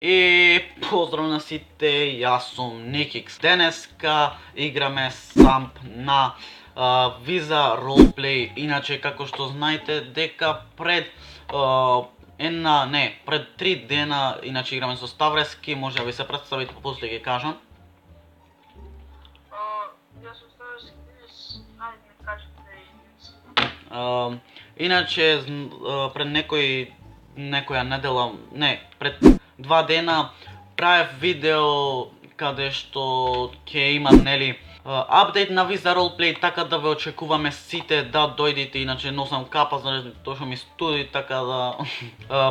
И поздрав на сите, јас сум Никикс. Денеска играме самп на Visa Roleplay. Иначе, како што знаете, дека пред пред 3 дена, иначе играме со Ставрески, може да ви се представите, после ги кажам. Јас сум Ставрески, ајде ме кажете. Иначе, пред некоја недела, пред 2 дена правев видео каде што ќе има, апдейт на Visa Roleplay, така да ве очекуваме сите да дојдете, иначе носам капа заради тоа што ми студи, така да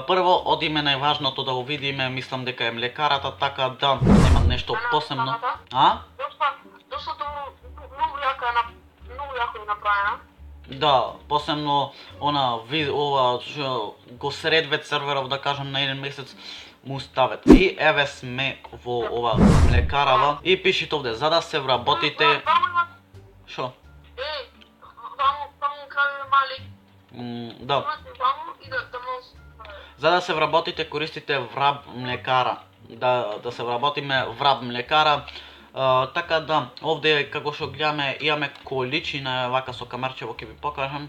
прво одиме најважното да го видиме, мислам дека е млекарата, така да нема нешто посебно. Доста многу јако е направена. Да, посебно ова што го средвет серверов, да кажам, на 1 месец му ставет. И еве сме во ова млекарава и пишите овде за да се вработите. Шо? Таму краје мали. Да. За да се вработите користите враб млекара. Да се вработиме враб млекара. Така да, овде како што гледаме имаме количина, вака со камерчево ќе ви покажам.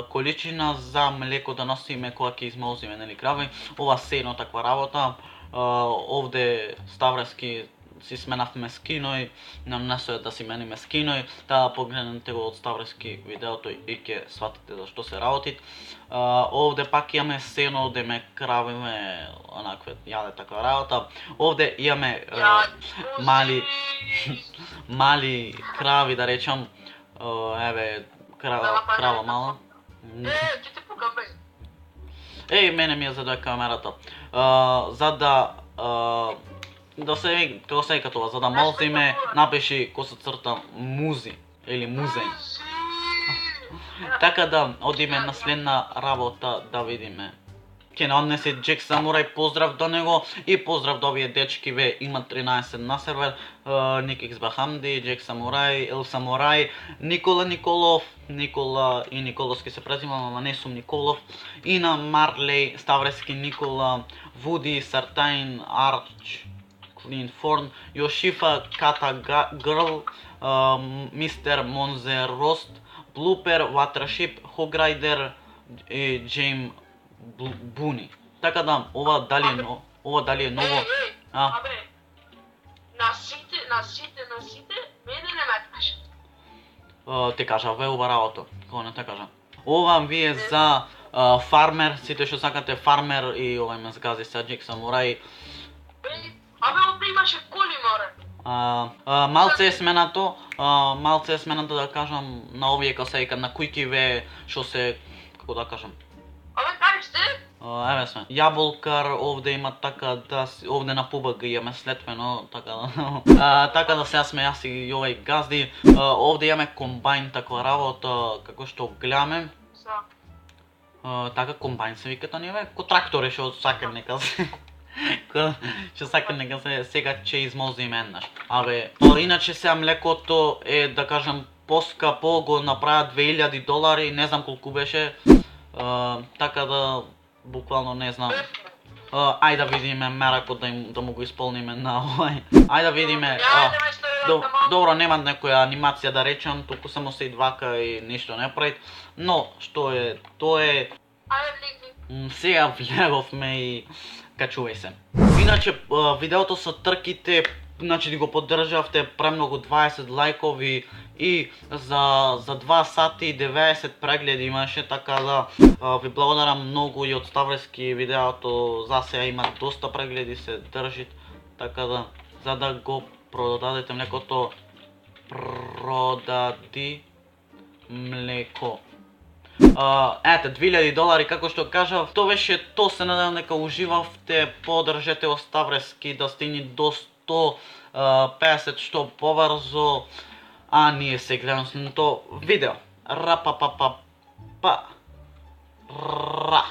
Количина за млеко да носиме кога ќе измолзиме, крави. Ова се едно таква работа. Овде Ставрески си сменавме скиној, нам настоја да си мениме скиној, да погледнете го од Ставрески видеото и ќе сватите за што се работи. Овде пак имаме сено де ме кравиме, онакве јаде таква работа. Овде имаме мали крави, да речам, еве крава мала. Ќе те пукам бе. Еј, мене ми ја задоја камерата. За да се вика, како се вика тоа, за да молзиме, напиши коса црта музи или музеј. Така да, одиме на следна работа да видиме. Ќе не однесе Джек Самурај, поздрав до него и поздрав до овие дечки, ве има 13 на сервер, Никикс Бахамди, Джек Самурај, Ел Самурај, Никола Николов, Никола и Николовски се презимам, ама не сум Николов, и на Марлей, Ставрески Никола, Вуди, Сартайн, Арч, Клин Форн, Йошифа, Ката Грл, Мистер Монзе Рост, Блупер, Ватрашип, Хограйдер и Джейм Буни. Така да, ова дали е ново. Абе, на сите, мене не ме кажа. Те кажа, ве ова работа, кога не те кажа. Ова ви е за фармер, сите што сакате фармер и овај ме згази Саджик Самурај. Абе, овде имаше коли, море. Малце е сменато, да кажам, на овие како се вика, на кујкиве, што се, како да кажам. Абе, кај сте? Еве сме. Јаболкар, овде има така да, овде на ПУБГ имаме следствено, така да. Така да сега сме јас и овај газди. Овде имаме комбайн таква работа, како што гледаме. Така комбайн се вика тоа бе, ко трактори што сака нека се. Што сака нека се сега ќе измолзиме еднаш. Абе, иначе сега млекото е, да кажам, поскапо, го направи $2000, не знам колку беше. Така да, буквално не знам. Ајде да видиме меракот да му го исполниме на овај. Ајде да видиме. Добро, нема некоја анимација да речам, туку само се идвака и ништо не прави. Но, што е, тоа е. Сега влеговме и качувај се. Иначе, видеото со трките, значи го поддржавте премногу 20 лајкови и за 2 сати и 90 прегледи имаше, така да ви благодарам многу и од Ставрески видеото за сега има доста прегледи, се држи, така да за да го продадете млекото, продади млеко. Ете, $2000, како што кажав, тоа беше то, се надевам дека уживавте, подржете о Ставрески да стигне до 150 што побрзо, а ние се гледаме следното видео. Ра.